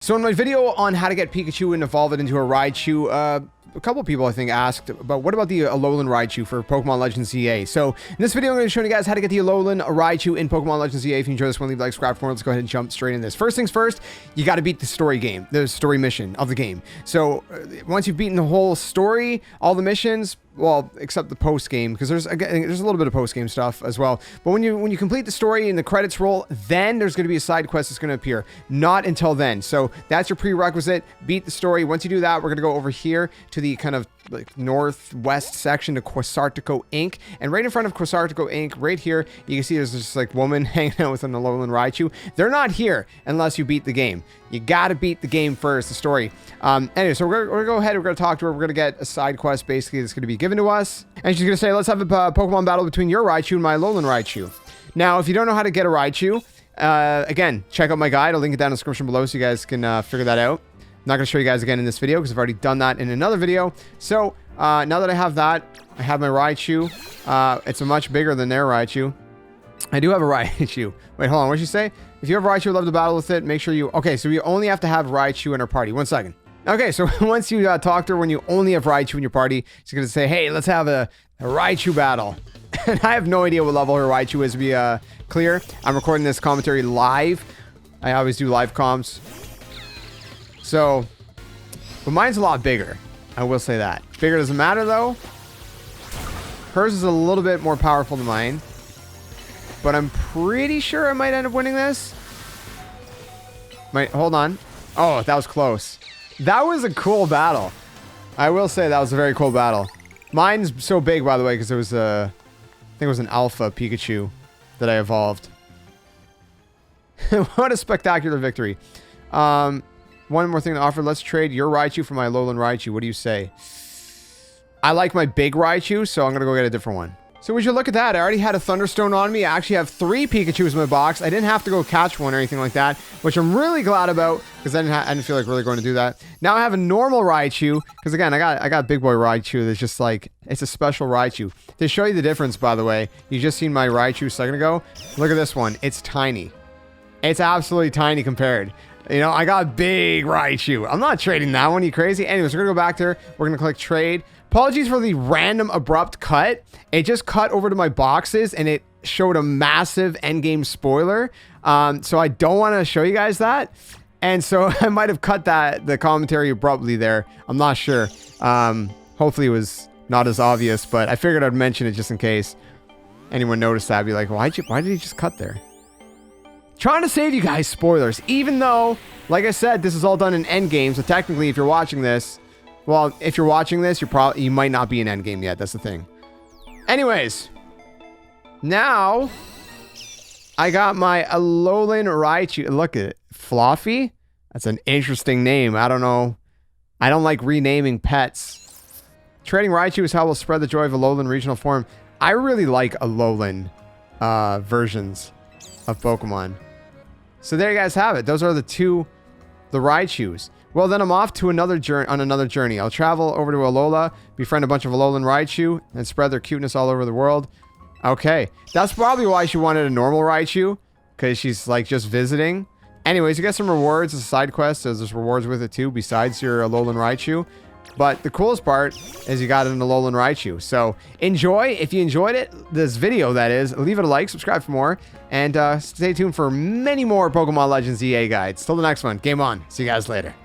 So in my video on how to get Pikachu and evolve it into a Raichu, a couple people I think asked about what about the ALOLAN RAICHU for Pokemon Legends EA. So in this video I'm going to show you guys how to get the ALOLAN RAICHU in Pokemon Legends EA. If you enjoy this one, leave a like, subscribe for more. Let's go ahead and jump straight in this. First things first, you got to beat the story game, the story mission of the game. So once you've beaten the whole story, all the missions, well, except the post game, because there's a little bit of post game stuff as well. But when you complete the story and the credits roll, then there's going to be a side quest that's going to appear. Not until then. So that's your prerequisite. Beat the story. Once you do that, we're going to go over here to the kind of like northwest section to CORSAIR Inc. And right in front of CORSAIR Inc., right here, you can see there's this like woman hanging out with an ALOLAN RAICHU. They're not here unless you beat the game. You got to beat the game first, the story. Anyway, so we're gonna go ahead and we're gonna talk to her. We're gonna get a side quest basically that's gonna be given to us. And she's gonna say, let's have a Pokemon battle between your Raichu and my ALOLAN RAICHU. Now, if you don't know how to get a Raichu, again, check out my guide. I'll link it down in the description below so you guys can figure that out. I'm not going to show you guys again in this video because I've already done that in another video. So now that I have that, I have my Raichu. It's a much bigger than their Raichu. I do have a Raichu. Wait, hold on. What did you say? If you have a Raichu, love to battle with it. Make sure you... Okay, so you only have to have Raichu in our party. 1 second. Okay, so once you talk to her, when you only have Raichu in your party, she's going to say, hey, let's have a Raichu battle. And I have no idea what level her Raichu is, to be clear. I'm recording this commentary live. I always do live comms. So, but mine's a lot bigger. I will say that. Bigger doesn't matter though. Hers is a little bit more powerful than mine. But I'm pretty sure I might end up winning this. Hold on. Oh, that was close. That was a cool battle. I will say that was a very cool battle. Mine's so big, by the way, because it was I think it was an alpha Pikachu that I evolved. What a spectacular victory. One more thing to offer. Let's trade your Raichu for my ALOLAN RAICHU. What do you say? I like my big Raichu, so I'm going to go get a different one. So would you look at that? I already had a Thunderstone on me. I actually have 3 Pikachus in my box. I didn't have to go catch one or anything like that, which I'm really glad about because I didn't feel like really going to do that. Now I have a normal Raichu because again, I got big boy Raichu that's just like, it's a special Raichu. To show you the difference, by the way, you just seen my Raichu a second ago. Look at this one. It's tiny. It's absolutely tiny compared. You know, I got big Raichu. I'm not trading that one. You crazy? Anyways, we're going to go back there. We're going to click trade. Apologies for the random abrupt cut. It just cut over to my boxes and it showed a massive endgame spoiler. So I don't want to show you guys that. And so I might have cut the commentary abruptly there. I'm not sure. Hopefully it was not as obvious, but I figured I'd mention it just in case anyone noticed that. I'd be like, why did he just cut there? Trying to save you guys spoilers, even though, like I said, this is all done in endgame. So technically, if you're watching this, well, if you're watching this, you might not be in endgame yet. That's the thing. Anyways, now I got my ALOLAN RAICHU. Look at it, Fluffy. That's an interesting name. I don't know. I don't like renaming pets. Trading Raichu is how we'll spread the joy of ALOLAN regional form. I really like ALOLAN versions of Pokemon. So there you guys have it. Those are the Raichus. Well, then I'm off to another journey. I'll travel over to Alola, befriend a bunch of ALOLAN RAICHU, and spread their cuteness all over the world. Okay, that's probably why she wanted a normal Raichu, because she's like just visiting. Anyways, you get some rewards as a side quest. There's rewards with it too, besides your ALOLAN RAICHU. But the coolest part is you got an ALOLAN RAICHU. So enjoy. If you enjoyed it, this video that is, leave it a like, subscribe for more, and stay tuned for many more Pokemon Legends EA guides. Till the next one, game on. See you guys later.